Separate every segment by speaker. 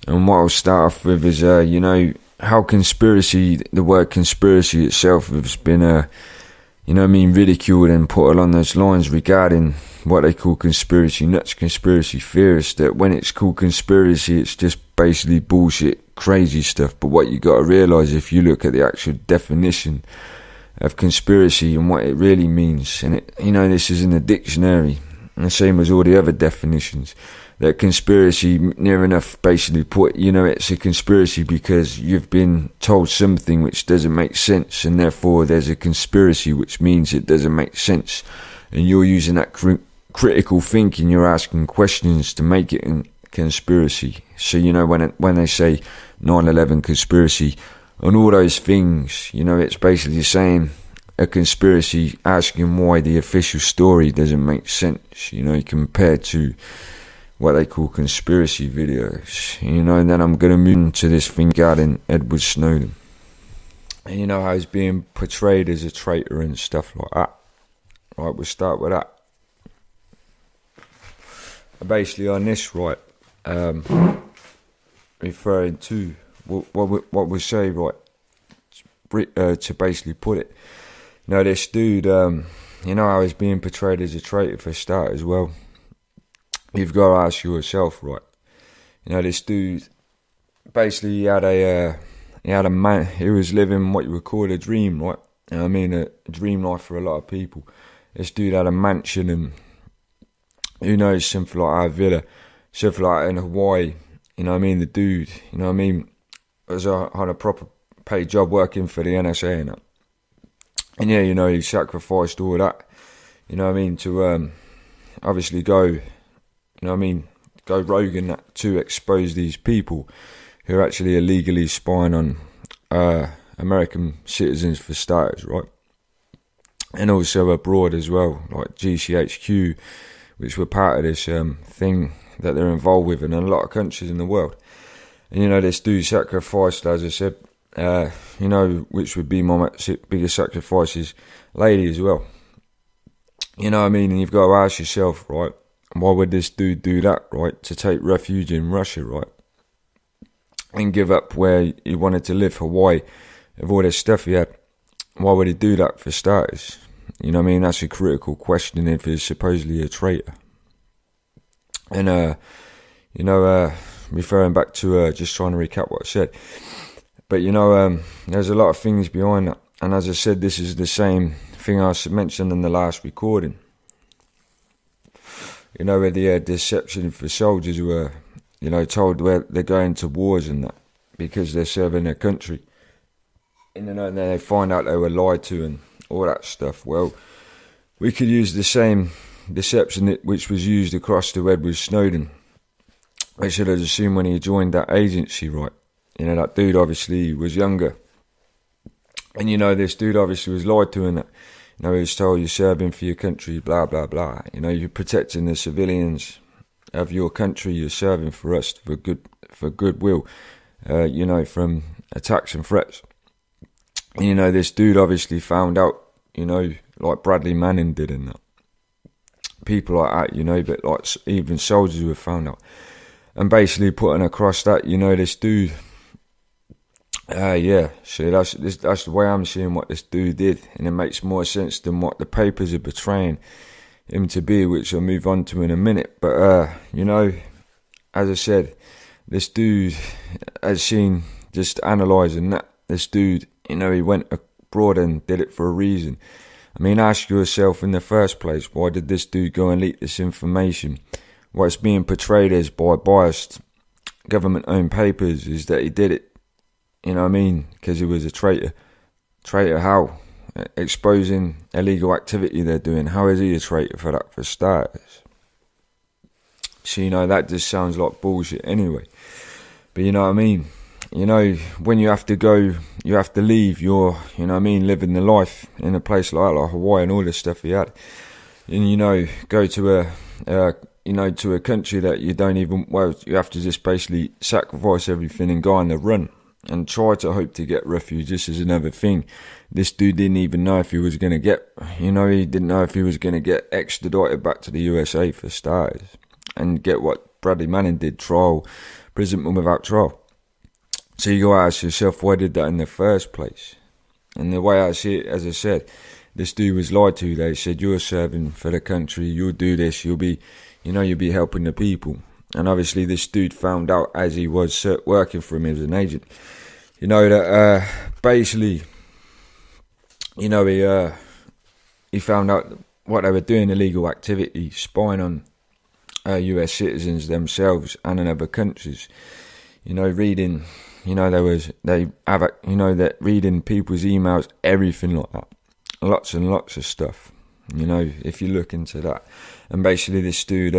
Speaker 1: And what I'll start off with is, you know, how the word conspiracy itself has been, you know what I mean, ridiculed and put along those lines regarding what they call conspiracy nuts, conspiracy theorists, that when it's called conspiracy, it's just basically bullshit, crazy stuff. But what you got to realise, if you look at the actual definition of conspiracy and what it really means, and it, you know, this is in the dictionary, and the same as all the other definitions, that conspiracy, near enough basically put, you know, it's a conspiracy because you've been told something which doesn't make sense, and therefore there's a conspiracy, which means it doesn't make sense, and you're using that critical thinking, you're asking questions to make it a conspiracy. So, you know, when they say 9/11 conspiracy and all those things, you know, it's basically saying a conspiracy, asking why the official story doesn't make sense, you know, compared to what they call conspiracy videos, you know. And then I'm going to move into this thing regarding Edward Snowden, and you know how he's being portrayed as a traitor and stuff like that. Right, we'll start with that. Basically on this, right, referring to what we say, right, to basically put it. Now this dude, you know how he's being portrayed as a traitor for start as well. You've got to ask yourself, right, you know, this dude, basically he had a man, he was living what you would call a dream, right? You know what I mean, a dream life for a lot of people. This dude had a mansion and, who knows, something like a villa, something like in Hawaii, you know what I mean? The dude, you know what I mean, was on a proper paid job working for the NSA and that. And yeah, you know, he sacrificed all that, you know what I mean, to obviously go, you know what I mean, go rogue in that, to expose these people who are actually illegally spying on American citizens for starters, right? And also abroad as well, like GCHQ, which were part of this thing that they're involved with in a lot of countries in the world. And you know, this dude sacrificed, as I said, you know, which would be my biggest sacrifice, is lady as well. You know what I mean? And you've got to ask yourself, right, why would this dude do that, right? To take refuge in Russia, right? And give up where he wanted to live, Hawaii, of all this stuff he had. Why would he do that for starters? You know what I mean? That's a critical question if he's supposedly a traitor. And, you know, referring back to, just trying to recap what I said. But, you know, there's a lot of things behind that. And as I said, this is the same thing I mentioned in the last recording. You know, where the deception for soldiers who are, you know, told where they're going to wars and that because they're serving their country. And then they find out they were lied to and all that stuff. Well, we could use the same deception which was used across to Edward Snowden. I should have assumed when he joined that agency, right? You know, that dude obviously was younger. And you know, this dude obviously was lied to and that. You know, he was told you're serving for your country, blah, blah, blah. You know, you're protecting the civilians of your country, you're serving for us for goodwill, you know, from attacks and threats. And, you know, this dude obviously found out, you know, like Bradley Manning did in that. People like that, you know, but like even soldiers who have found out. And basically putting across that, you know, this dude, yeah, so that's the way I'm seeing what this dude did. And it makes more sense than what the papers are portraying him to be, which I'll move on to in a minute. But, you know, as I said, this dude, as seen, just analysing that, this dude, you know, he went abroad and did it for a reason. I mean, ask yourself in the first place, why did this dude go and leak this information? What's being portrayed as by biased government-owned papers is that he did it, you know what I mean, because he was a traitor. Traitor how? Exposing illegal activity they're doing. How is he a traitor for that, for starters? So, you know, that just sounds like bullshit anyway. But you know what I mean? You know, when you have to go, you have to leave your, you know what I mean, living the life in a place like Hawaii and all this stuff he had. And, you know, go to you know, to a country that you don't even, well, you have to just basically sacrifice everything and go on the run and try to hope to get refuge. This is another thing. This dude didn't even know if he was going to get, you know, he didn't know if he was going to get extradited back to the USA for starters and get what Bradley Manning did, trial imprisonment without trial. So you go ask yourself, why did that in the first place? And the way I see it, as I said, this dude was lied to. They said, you're serving for the country, you'll do this, you'll be helping the people. And obviously this dude found out as he was working for him as an agent, that basically, he found out what they were doing, illegal activity, spying on US citizens themselves and in other countries. Reading, that reading people's emails, everything like that. Lots and lots of stuff, if you look into that. And basically this dude,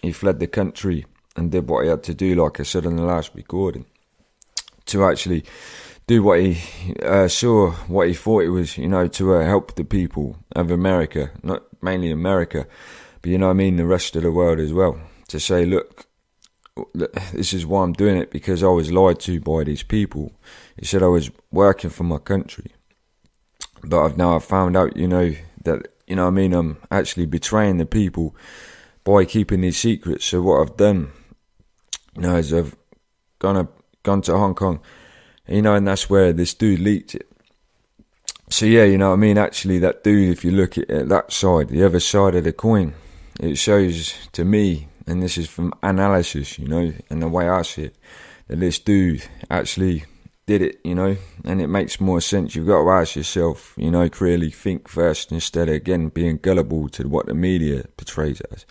Speaker 1: he fled the country and did what he had to do, like I said in the last recording, to actually do what he saw, what he thought it was, to help the people of America, not mainly America, but the rest of the world as well. To say, look, this is why I'm doing it, because I was lied to by these people. He said I was working for my country. But I've found out, that, I'm actually betraying the people by keeping these secrets. So what I've done, is I've gone to Hong Kong, and that's where this dude leaked it. So yeah, actually that dude, if you look at that side, the other side of the coin, it shows to me, and this is from analysis, and the way I see it, that this dude actually did it, and it makes more sense. You've got to ask yourself, clearly think first, instead of, again, being gullible to what the media portrays as.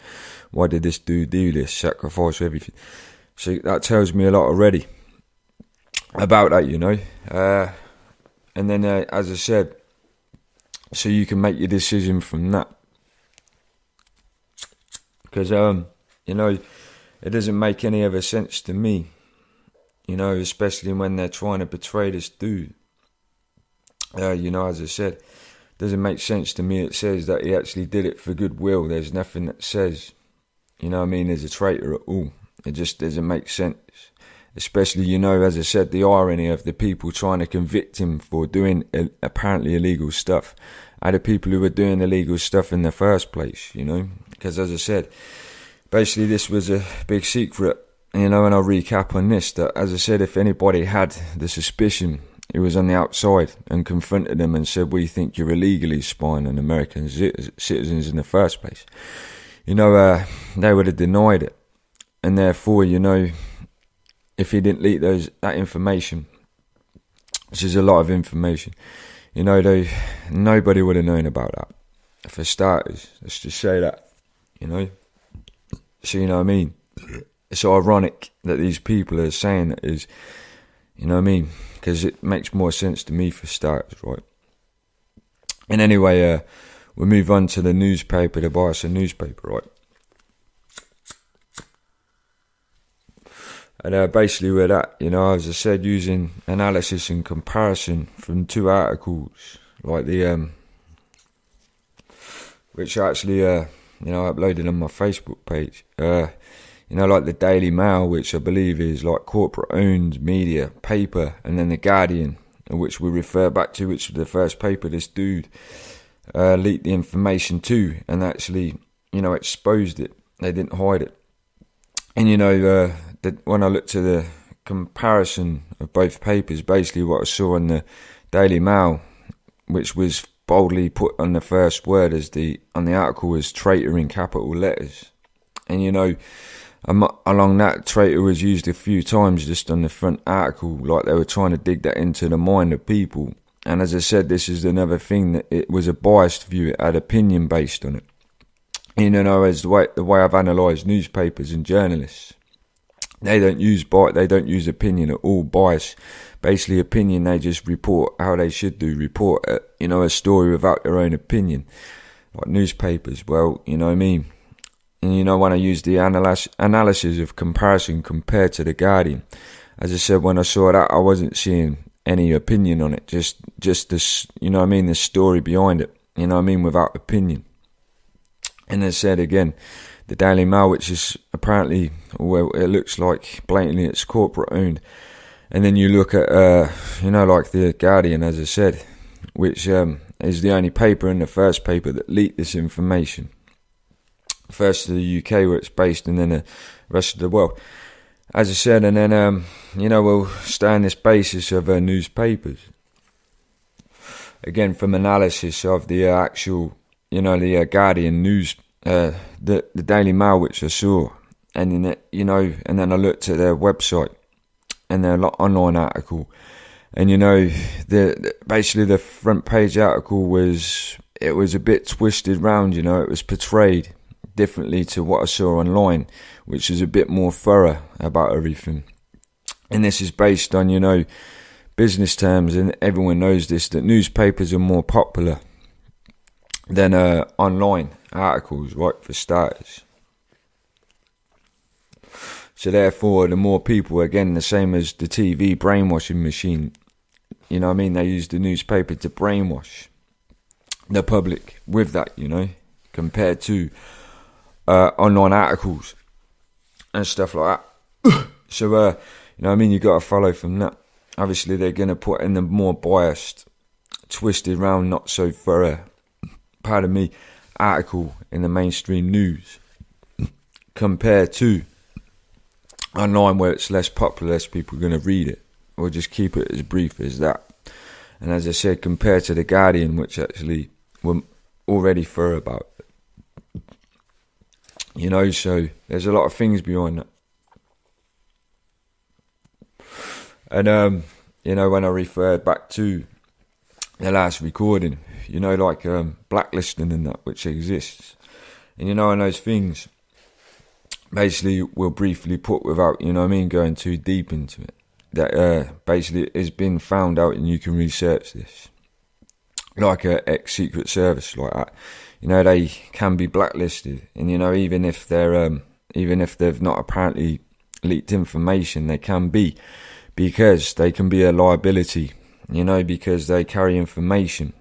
Speaker 1: Why did this dude do this? Sacrifice everything. So that tells me a lot already about that, and then, as I said, so you can make your decision from that. Because, it doesn't make any other sense to me. Especially when they're trying to betray this dude. As I said, doesn't make sense to me. It says that he actually did it for goodwill. There's nothing that says, there's a traitor at all. It just doesn't make sense. Especially, as I said, the irony of the people trying to convict him for doing apparently illegal stuff are the people who were doing illegal stuff in the first place, Because, as I said, basically this was a big secret. And I'll recap on this, that, as I said, if anybody had the suspicion, it was on the outside, and confronted them and said, we think you're illegally spying on American citizens in the first place. They would have denied it. And therefore, if he didn't leak that information, which is a lot of information, nobody would have known about that. For starters, let's just say that, So, It's ironic that these people are saying that is, because it makes more sense to me for starters, right? And anyway, we'll move on to the newspaper, the bias of newspaper, right? And basically with that, as I said, using analysis and comparison from two articles, like the, which I actually, uploaded on my Facebook page, like the Daily Mail, which I believe is like corporate-owned media paper, and then the Guardian, which we refer back to, which was the first paper this dude leaked the information to, and actually, exposed it. They didn't hide it. And when I looked at the comparison of both papers, basically what I saw on the Daily Mail, which was boldly put on the first word on the article, was traitor in capital letters, and along that, traitor was used a few times just on the front article, like they were trying to dig that into the mind of people. And as I said, this is another thing, that it was a biased view. It had opinion based on it. As the way I've analysed newspapers and journalists, they don't use opinion at all. Bias, basically opinion. They just report how they should do. Report, a story without their own opinion. Like newspapers, well, And when I used the analysis of comparison compared to the Guardian, as I said, when I saw that, I wasn't seeing any opinion on it. Just this, the story behind it. Without opinion. And as I said again, the Daily Mail, which is apparently, well, it looks like blatantly it's corporate owned. And then you look at, like the Guardian, as I said, which is the only paper and the first paper that leaked this information. First to the UK where it's based, and then the rest of the world. as I said, and then we'll stay on this basis of newspapers. Again, from analysis of the actual, the Guardian news, the Daily Mail, which I saw, and then and then I looked at their website and their online article, and basically the front page article was a bit twisted round. It was portrayed differently to what I saw online, which is a bit more thorough about everything. And this is based on business terms, and everyone knows this, that newspapers are more popular than online articles, right, for starters. So therefore, the more people, again, the same as the TV brainwashing machine, they use the newspaper to brainwash the public with that, compared to online articles and stuff like that. So, you got to follow from that. Obviously, they're going to put in the more biased, twisted round, not so thorough, article in the mainstream news compared to online, where it's less popular, less people are going to read it, or just keep it as brief as that. And as I said, compared to the Guardian, which actually were already thorough about it. So there's a lot of things behind that. And when I referred back to the last recording, blacklisting and that, which exists, and and those things basically we'll briefly put without going too deep into it, that basically has been found out, and you can research this, like a ex-Secret Service like that, they can be blacklisted, and even if they've not apparently leaked information, they can be, because they can be a liability, because they carry information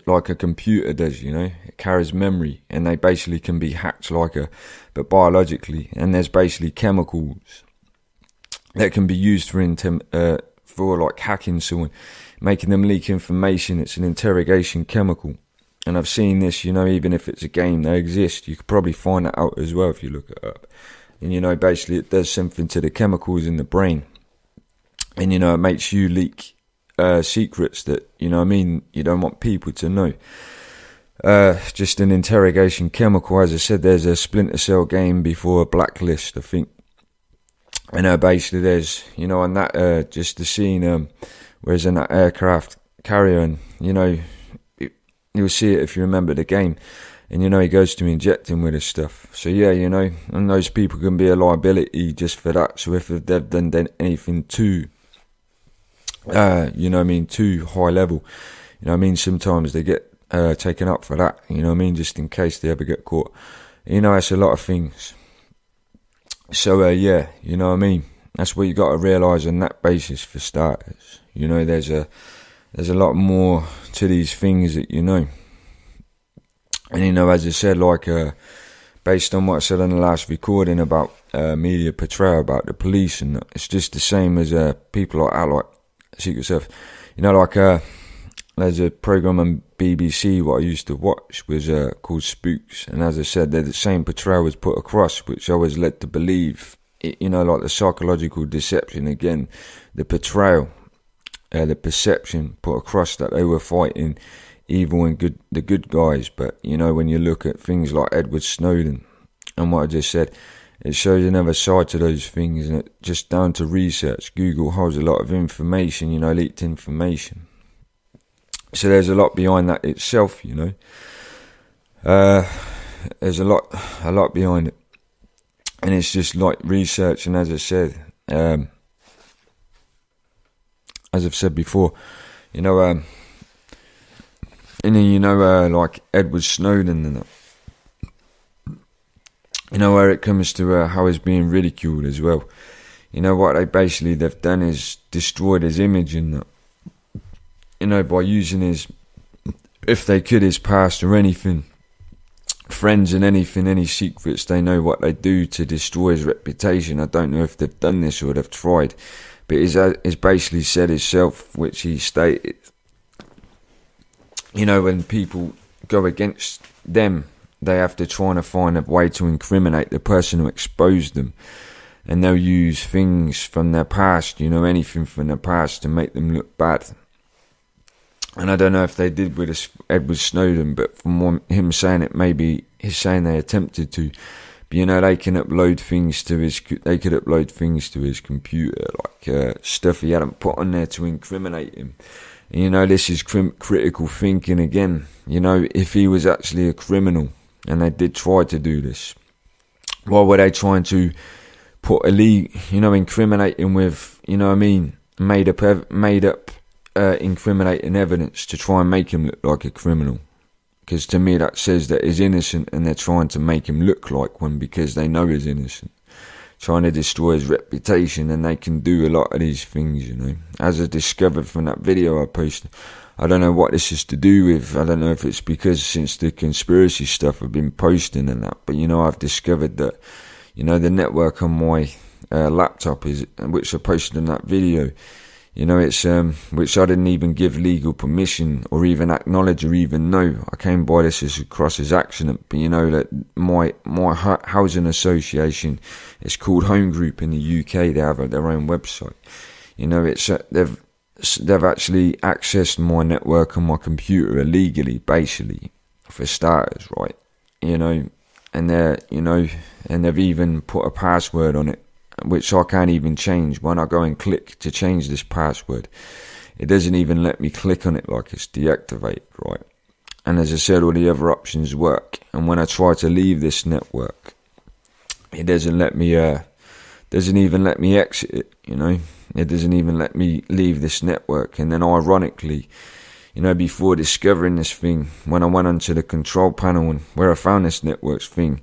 Speaker 1: like a computer does, it carries memory, and they basically can be hacked but biologically, and there's basically chemicals that can be used for like hacking someone, making them leak information. It's an interrogation chemical, and I've seen this, even if it's a game, they exist. You could probably find that out as well if you look it up. And basically it does something to the chemicals in the brain, and it makes you leak secrets that you don't want people to know. Just an interrogation chemical. As I said, there's a Splinter Cell game before a Blacklist, I think, and basically there's on that just the scene where there's an aircraft carrier, and you'll see it if you remember the game, and he goes to inject him with his stuff. So yeah, and those people can be a liability just for that. So if they've done anything too too high level, sometimes they get taken up for that, just in case they ever get caught. It's a lot of things. So that's what you got to realise on that basis for starters. There's a lot more to these things that and as I said, based on what I said on the last recording about media portrayal about the police, and it's just the same as people like that, like Secret Service. There's a program on BBC what I used to watch was called Spooks, and as I said, they're the same portrayal was put across, which I was led to believe. Like the psychological deception again, the portrayal, the perception put across that they were fighting evil and good, the good guys. But when you look at things like Edward Snowden and what I just said, it shows another side to those things, and it just down to research. Google holds a lot of information, leaked information. So there's a lot behind that itself, There's a lot behind it, and it's just like research. And as I said, as I've said before, and then like Edward Snowden and that. Where it comes to how he's being ridiculed as well. What they've done is destroyed his image and that. By using his, if they could, his past or anything, friends and anything, any secrets, they know what they do to destroy his reputation. I don't know if they've done this or they've tried, but he's basically said himself, which he stated, when people go against them, they have to try to find a way to incriminate the person who exposed them. and they'll use things from their past, anything from their past to make them look bad. And I don't know if they did with Edward Snowden, but from him saying it, maybe he's saying they attempted to. But they can upload things to they could upload things to his computer, like stuff he hadn't put on there to incriminate him. And, this is critical thinking again. If he was actually a criminal and they did try to do this, why were they trying to put incriminate him with, made up incriminating evidence to try and make him look like a criminal? Because to me that says that he's innocent, and they're trying to make him look like one because they know he's innocent, trying to destroy his reputation. And they can do a lot of these things, as I discovered from that video I posted. I don't know what this is to do with. I don't know if it's because since the conspiracy stuff I've been posting and that, but I've discovered that the network on my laptop is, which I posted in that video, it's which I didn't even give legal permission or even acknowledge or even know. I came by this across as accident. But that my housing association, it's called Home Group in the UK. They have their own website. It's they've actually accessed my network on my computer illegally, basically, for starters, right? And they're and they've even put a password on it, which I can't even change. When I go and click to change this password, it doesn't even let me click on it, like it's deactivated, right? And as I said, all the other options work. And when I try to leave this network, it doesn't let me, doesn't even let me exit it, It doesn't even let me leave this network. And then ironically, before discovering this thing, when I went onto the control panel and where I found this networks thing,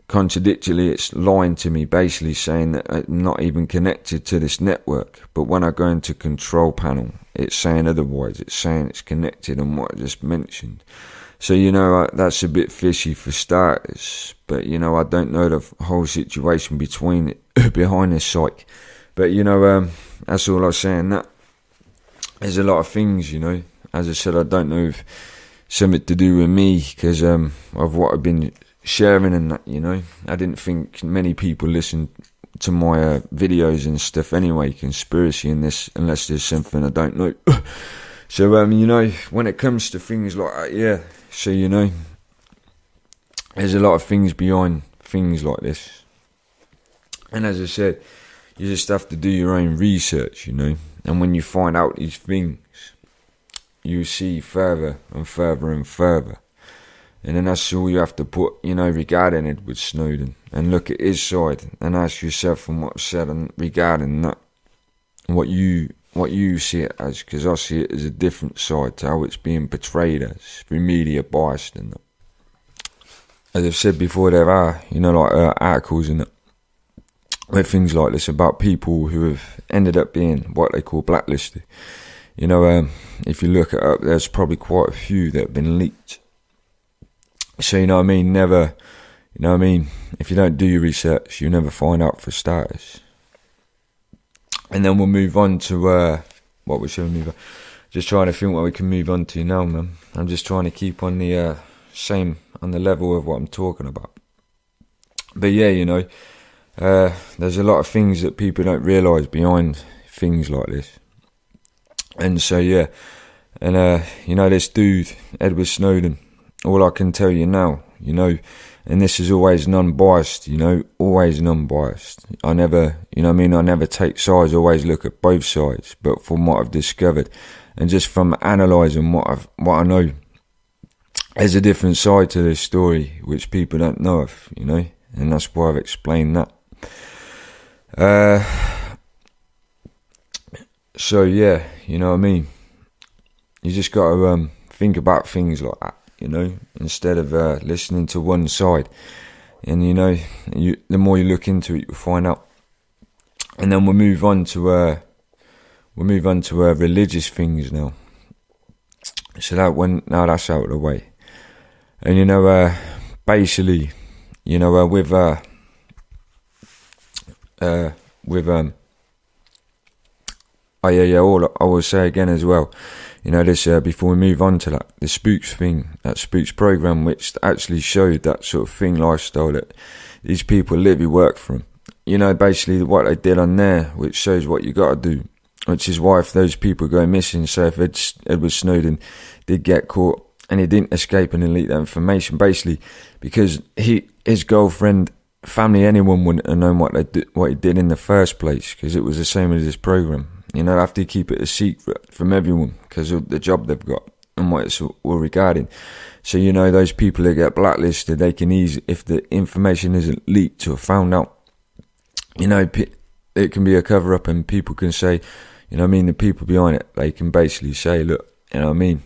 Speaker 1: contradictorily, it's lying to me, basically saying that I'm not even connected to this network. But when I go into control panel, it's saying otherwise. It's saying it's connected on what I just mentioned. So, that's a bit fishy for starters. But, I don't know the whole situation behind this site. But, that's all I was saying. That there's a lot of things, As I said, I don't know if something to do with me because of what I've been sharing and that, I didn't think many people listen to my videos and stuff anyway, conspiracy in this, unless there's something I don't know. So, when it comes to things like that, yeah, so, there's a lot of things behind things like this. And as I said, you just have to do your own research, and when you find out these things, you see further and further and further. And then that's all you have to put, regarding Edward Snowden, and look at his side and ask yourself from what I've said and regarding that, what you see it as, because I see it as a different side to how it's being portrayed as through media bias and that. As I've said before, there are, articles in it with things like this about people who have ended up being what they call blacklisted. If you look it up, there's probably quite a few that have been leaked. So, never, if you don't do your research, you never find out for starters. And then we'll move on to, what we should move on. Just trying to think what we can move on to now, man. I'm just trying to keep on the, same, on the level of what I'm talking about. But yeah, there's a lot of things that people don't realise behind things like this. And so, yeah, and, this dude, Edward Snowden, all I can tell you now, and this is always non-biased, always non-biased. I never, I never take sides, always look at both sides. But from what I've discovered, and just from analysing what I know, there's a different side to this story, which people don't know of, and that's why I've explained that. So yeah, You just got to think about things like that, instead of listening to one side. And the more you look into it, you'll find out. And then we'll move on to religious things now. So now that's out of the way. And basically, all I will say again as well, this before we move on to that, the Spooks thing, that Spooks program, which actually showed that sort of thing, lifestyle that these people live, who work for them, you know, basically what they did on there, which shows what you got to do. Which is why if those people go missing, so if Edward Snowden did get caught and he didn't escape and delete that information, basically because his girlfriend, family, anyone wouldn't have known what he did in the first place, because it was the same as this program. You know, they have to keep it a secret from everyone because of the job they've got and what it's all regarding. So, you know, those people that get blacklisted, they can if the information isn't leaked or found out, you know, it can be a cover-up and people can say, you know what I mean, the people behind it, they can basically say, look, you know what I mean,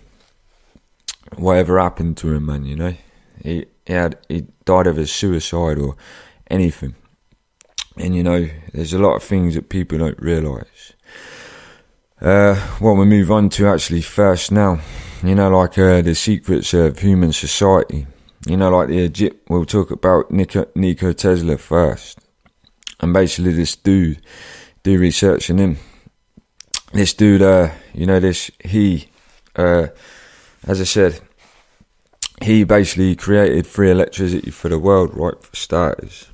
Speaker 1: whatever happened to him, man, you know, he died of a suicide or anything. And, you know, there's a lot of things that people don't realise. What we move on to actually first now, you know, like the secrets of human society. You know, like we'll talk about Nikola Tesla first. And basically this dude, do research on him. This dude, you know, as I said, he basically created free electricity for the world, right, for starters.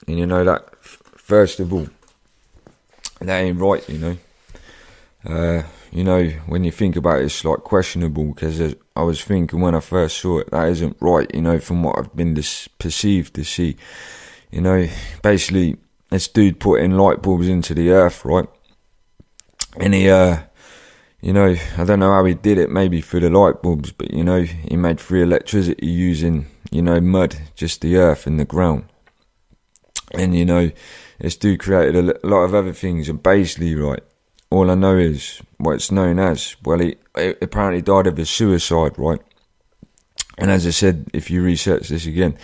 Speaker 1: And you know that, first of all, that ain't right, you know. You know, when you think about it, it's like questionable, because I was thinking when I first saw it, that isn't right, you know, from what I've been perceived to see. You know, basically, this dude put in light bulbs into the earth, right? And he, you know, I don't know how he did it, maybe through the light bulbs, but, you know, he made free electricity using, you know, mud, just the earth and the ground. And, you know, this dude created a lot of other things, and basically, right, all I know is what it's known as, well, he apparently died of a suicide, right? And as I said, if you research this again,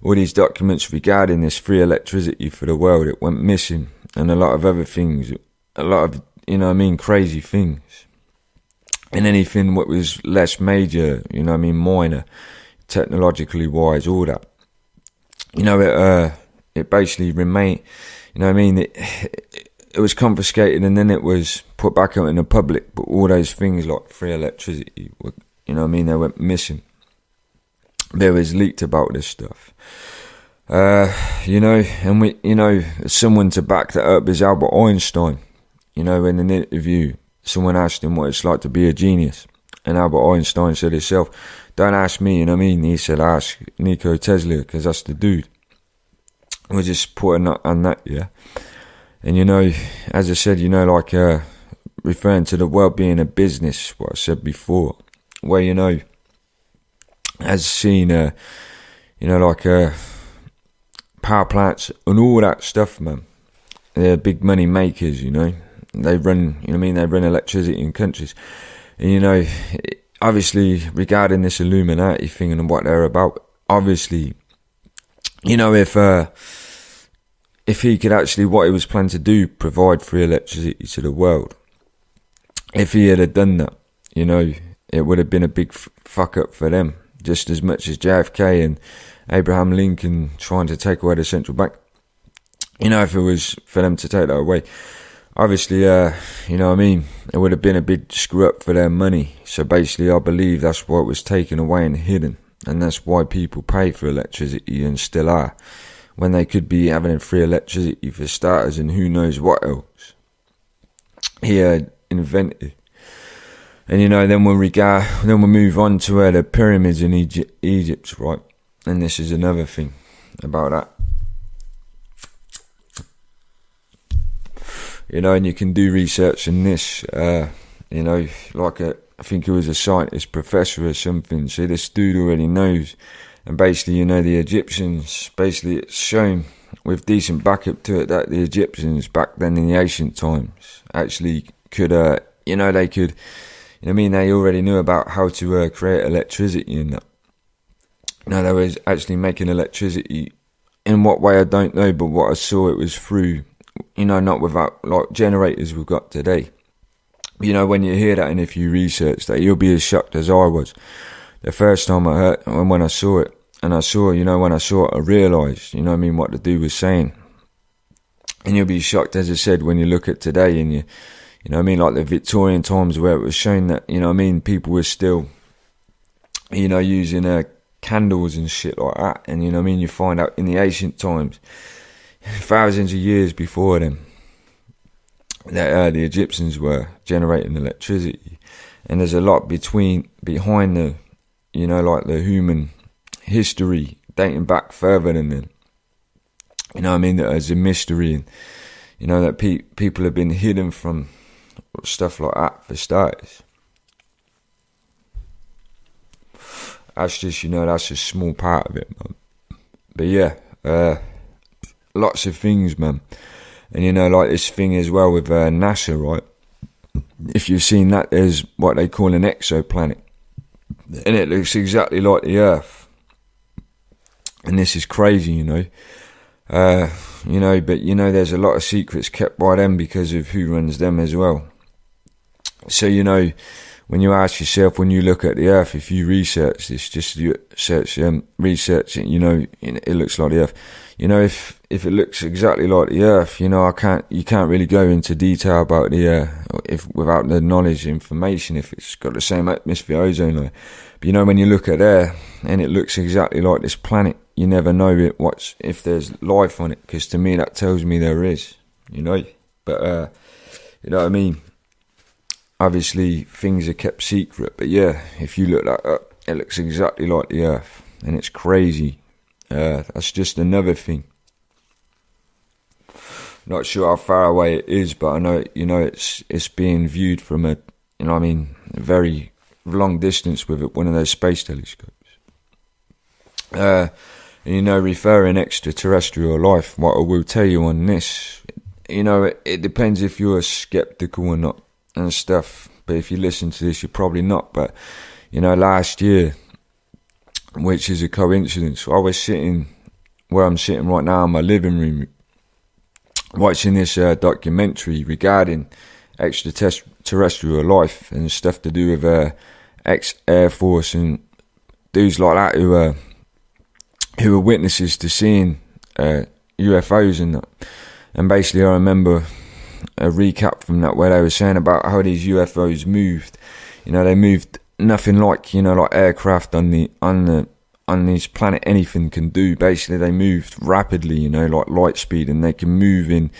Speaker 1: all these documents regarding this free electricity for the world, it went missing, and a lot of other things, a lot of, you know what I mean, crazy things. And anything what was less major, you know what I mean, minor, technologically wise, all that. You know, it basically remained, you know what I mean, it was confiscated and then it was put back out in the public, but all those things like free electricity, you know what I mean, they went missing. There was leaked about this stuff. You know, and you know, someone to back that up is Albert Einstein. You know, in an interview, someone asked him what it's like to be a genius. And Albert Einstein said himself, don't ask me, you know what I mean? He said, ask Nikola Tesla, because that's the dude. We're just putting on that, yeah. And, you know, as I said, you know, like, referring to the world being a business, what I said before, where, you know, as seen, you know, like, power plants and all that stuff, man. They're big money makers, you know. They run, you know what I mean, they run electricity in countries. And, you know, obviously, regarding this Illuminati thing and what they're about, obviously, you know, if he could actually, what he was planning to do, provide free electricity to the world, if he had done that, you know, it would have been a big fuck up for them, just as much as JFK and Abraham Lincoln trying to take away the central bank. You know, if it was for them to take that away, obviously, you know what I mean, it would have been a big screw up for their money. So basically, I believe that's what was taken away and hidden. And that's why people pay for electricity and still are, when they could be having free electricity for starters and who knows what else he had invented. And, you know, then we'll move on to the pyramids in Egypt, right? And this is another thing about that. You know, and you can do research in this, you know, like I think it was a scientist professor or something. So this dude already knows. And basically, you know, the Egyptians, basically it's shown with decent backup to it that the Egyptians back then in the ancient times actually could, you know, they could, you know what I mean, they already knew about how to create electricity and that. Now, they was actually making electricity in what way I don't know, but what I saw, it was through, you know, not without like generators we've got today. You know, when you hear that and if you research that, you'll be as shocked as I was the first time I heard, and when I saw it. And I saw, you know, when I saw it, I realised, you know what I mean, what the dude was saying. And you'll be shocked, as I said, when you look at today and you know what I mean, like the Victorian times where it was shown that, you know what I mean, people were still, you know, using candles and shit like that. And, you know what I mean, you find out in the ancient times, thousands of years before them, that the Egyptians were generating electricity. And there's a lot behind the, like the human history dating back further than them. That is a mystery, and that people have been hidden from stuff like that for starters. That's just, that's a small part of it, man. But yeah, lots of things, man. And like this thing as well with NASA, right? If you've seen that, there's what they call an exoplanet, and it looks exactly like the Earth. And this is crazy, but there's a lot of secrets kept by them because of who runs them as well. So when you ask yourself, when you look at the Earth, if you research this, just you research it, it looks like the Earth. If it looks exactly like the Earth, you can't really go into detail about the without the knowledge, information, if it's got the same atmosphere, ozone layer. But when you look at there and it looks exactly like this planet, you never know if there's life on it, because to me that tells me there is, But you know what I mean? Obviously things are kept secret, but yeah, if you look that up, it looks exactly like the Earth, and it's crazy. That's just another thing. Not sure how far away it is, but I know it's being viewed from a very long distance with one of those space telescopes. Referring extraterrestrial life, what I will tell you on this, it depends if you're skeptical or not and stuff. But if you listen to this, you're probably not. But last year, which is a coincidence, I was sitting where I'm sitting right now in my living room, watching this documentary regarding extraterrestrial life and stuff to do with ex-Air Force and dudes like that who were witnesses to seeing UFOs and that. And basically I remember a recap from that where they were saying about how these UFOs moved. They moved nothing like like aircraft on this planet anything can do. Basically they moved rapidly, like light speed, and they can move in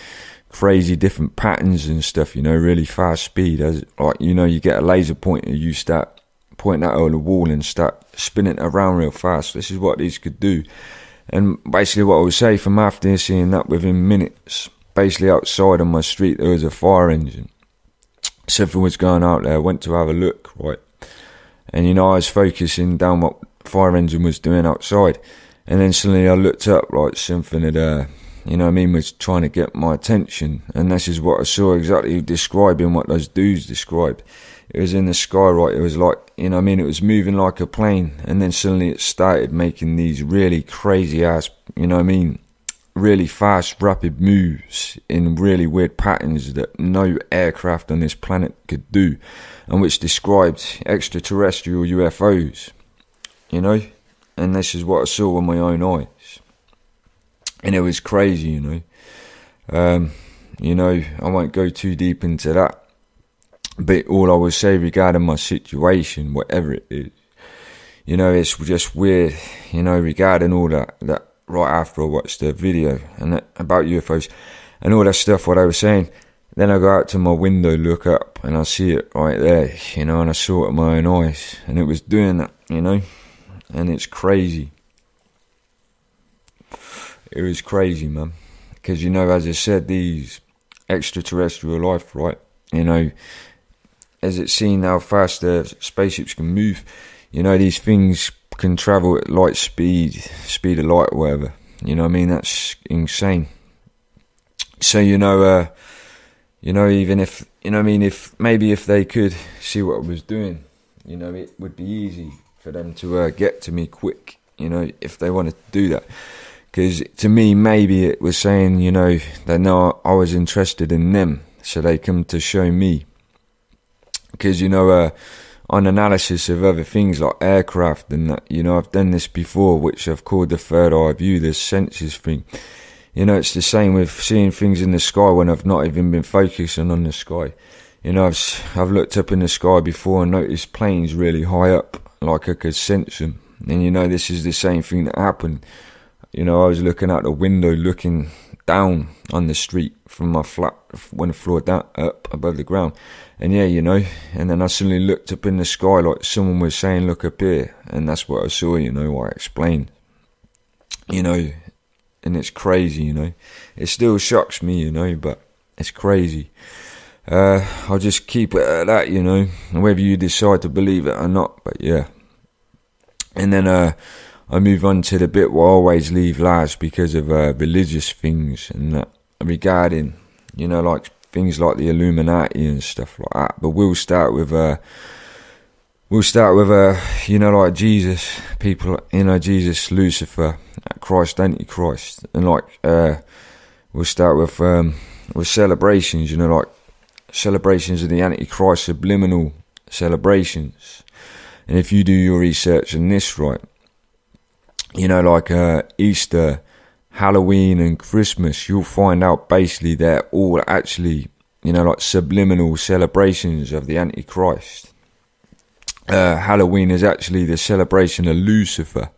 Speaker 1: crazy different patterns and stuff, really fast speed. As you get a laser pointer, you start pointing that on the wall and start spinning it around real fast. This is what these could do. And basically what I would say, from after seeing that, within minutes, basically outside on my street there was a fire engine. Something was going out there. I went to have a look, right? And I was focusing down what fire engine was doing outside, and then suddenly I looked up, like something that was trying to get my attention. And this is what I saw, exactly describing what those dudes described. It was in the sky, right? It was like, it was moving like a plane, and then suddenly it started making these really crazy ass, really fast, rapid moves in really weird patterns that no aircraft on this planet could do, and which described extraterrestrial UFOs, and this is what I saw with my own eyes, and it was crazy, I won't go too deep into that. But all I will say regarding my situation, whatever it is, it's just weird, regarding all that right after I watched the video and that, about UFOs and all that stuff, what I was saying. Then I go out to my window, look up, and I see it right there, and I saw it with my own eyes, and it was doing that, and it's crazy. It was crazy, man, because, as I said, these extraterrestrial life, right, as it's seen how fast the spaceships can move, these things can travel at light speed of light or whatever, that's insane. So, even if, if they could see what I was doing, it would be easy for them to get to me quick, if they wanted to do that. Because to me, maybe it was saying, they know I was interested in them, so they come to show me. Because, on analysis of other things like aircraft and that, I've done this before, which I've called the third eye view, the senses thing. It's the same with seeing things in the sky when I've not even been focusing on the sky. I've looked up in the sky before and noticed planes really high up, like I could sense them. And, this is the same thing that happened. I was looking out the window, looking down on the street from my flat, one floor down, up above the ground. And yeah, you know, and then I suddenly looked up in the sky like someone was saying, look up here. And that's what I saw, you know, what I explained. You know, and it's crazy, you know. It still shocks me, you know, but it's crazy. I'll just keep it at that, you know, whether you decide to believe it or not, but yeah. And then I move on to the bit where I always leave last because of religious things and that regarding, you know, like things like the Illuminati and stuff like that. But we'll start with you know, like Jesus, people, you know, Jesus, Lucifer, Christ, Antichrist, and like we'll start with celebrations, you know, like celebrations of the Antichrist, subliminal celebrations. And if you do your research on this, right, you know, like Easter, Halloween and Christmas, you'll find out basically they're all actually, you know, like subliminal celebrations of the Antichrist. Halloween is actually the celebration of Lucifer,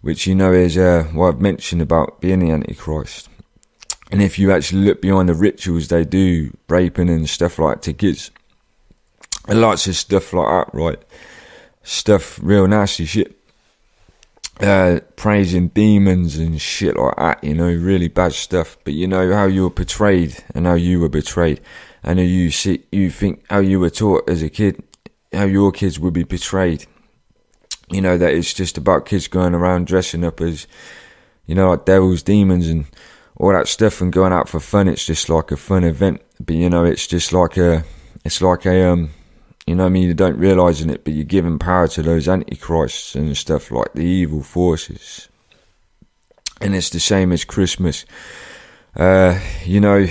Speaker 1: which, you know, is what I've mentioned about being the Antichrist. And if you actually look behind the rituals they do, raping and stuff like that to kids, and lots of stuff like that, right? Stuff, real nasty shit. Praising demons and shit like that, you know, really bad stuff. But you know how you were portrayed and how you were betrayed, and how you think how you were taught as a kid, how your kids would be portrayed. You know, that it's just about kids going around dressing up as, you know, like devils, demons and all that stuff and going out for fun. It's just like a fun event. But you know, it's just like a you know what I mean, you don't realise it, but you're giving power to those antichrists and stuff, like the evil forces. And it's the same as Christmas. You know,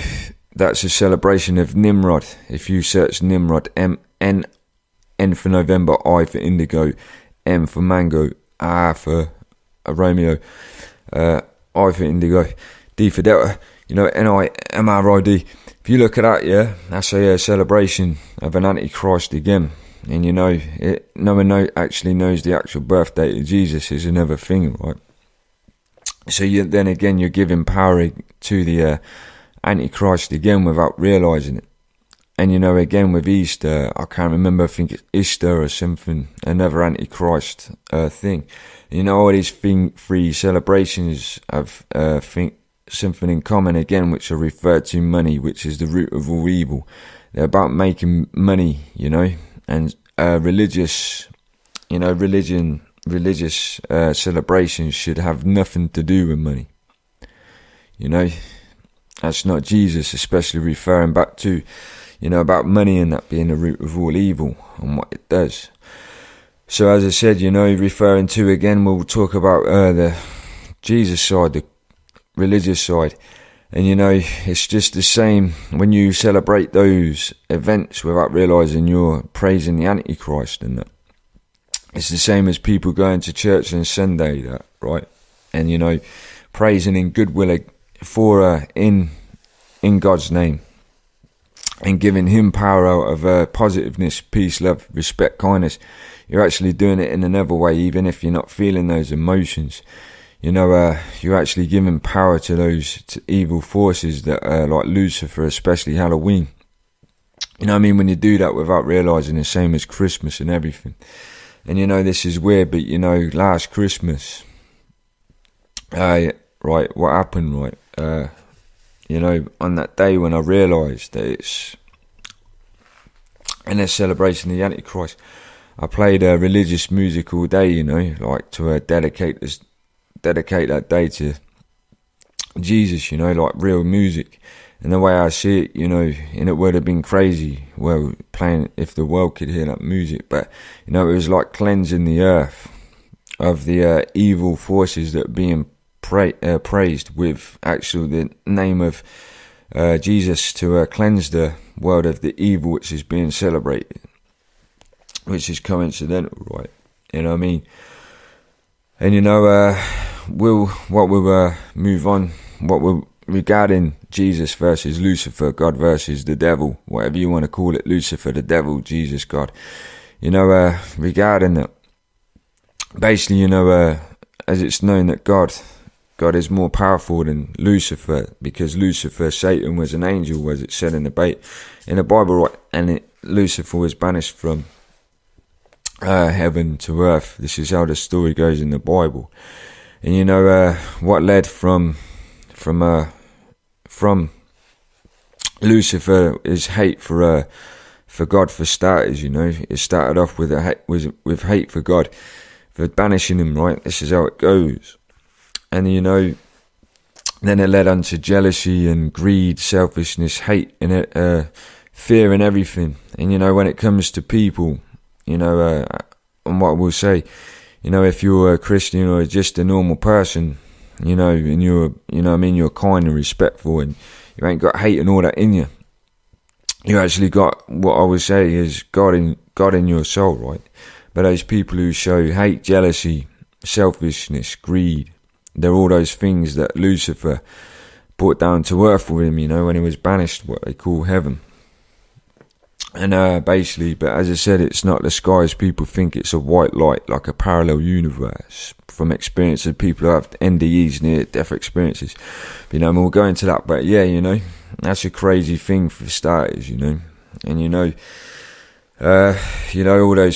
Speaker 1: that's a celebration of Nimrod. If you search Nimrod, N for November, I for Indigo, M for Mango, R for Romeo, I for Indigo, D for Delta, you know, NIMRID. If you look at that, yeah, that's a celebration of an Antichrist again. And you know, no one actually knows the actual birth date of Jesus is another thing, right? So then again, you're giving power to the Antichrist again without realising it. And you know, again with Easter, I can't remember, I think it's Easter or something, another Antichrist thing. You know, all these three celebrations have something in common again, which are referred to money, which is the root of all evil. They're about making money, you know, and religious celebrations should have nothing to do with money. You know, that's not Jesus, especially referring back to, you know, about money and that being the root of all evil and what it does. So as I said, you know, referring to again, we'll talk about the Jesus side, the religious side. And you know, it's just the same when you celebrate those events without realising you're praising the Antichrist and that. It's the same as people going to church on Sunday, that, right? And you know, praising in goodwill for in God's name, and giving him power out of positiveness, peace, love, respect, kindness. You're actually doing it in another way, even if you're not feeling those emotions. You know, you're actually giving power to those evil forces that are like Lucifer, especially Halloween. You know what I mean? When you do that without realising, the same as Christmas and everything. And you know, this is weird, but you know, last Christmas, right, what happened, right? You know, on that day when I realised that it's in a celebration of the Antichrist, I played religious music all day, you know, like to dedicate that day to Jesus, you know, like real music. And the way I see it, you know, and it would have been crazy, well, playing if the world could hear that music, but, you know, it was like cleansing the earth of the evil forces that are being praised with actually the name of Jesus to cleanse the world of the evil which is being celebrated, which is coincidental, right? You know what I mean? And you know, we'll move on, regarding Jesus versus Lucifer, God versus the devil, whatever you want to call it, Lucifer, the devil, Jesus, God. You know, regarding that, basically, you know, as it's known that God God is more powerful than Lucifer, because Lucifer, Satan, was an angel, as it said in the Bible, right? And Lucifer was banished from heaven to earth. This is how the story goes in the Bible. And you know what led from Lucifer is hate for God, for starters. You know, it started off with hate for God, for banishing him, right? This is how it goes. And you know, then it led on to jealousy and greed, selfishness, hate, and fear and everything. And you know, when it comes to people, you know, and what we'll say, you know, if you're a Christian or just a normal person, you know, and you're kind and respectful, and you ain't got hate and all that in you, you actually got what I would say is God in your soul, right? But those people who show hate, jealousy, selfishness, greed, they're all those things that Lucifer brought down to earth with him, you know, when he was banished, what they call heaven. And basically, but as I said, it's not the sky as people think. It's a white light, like a parallel universe, from experience of people who have NDEs, near-death experiences. But, you know, and we'll go into that. But yeah, you know, that's a crazy thing for starters, you know. And you know, all those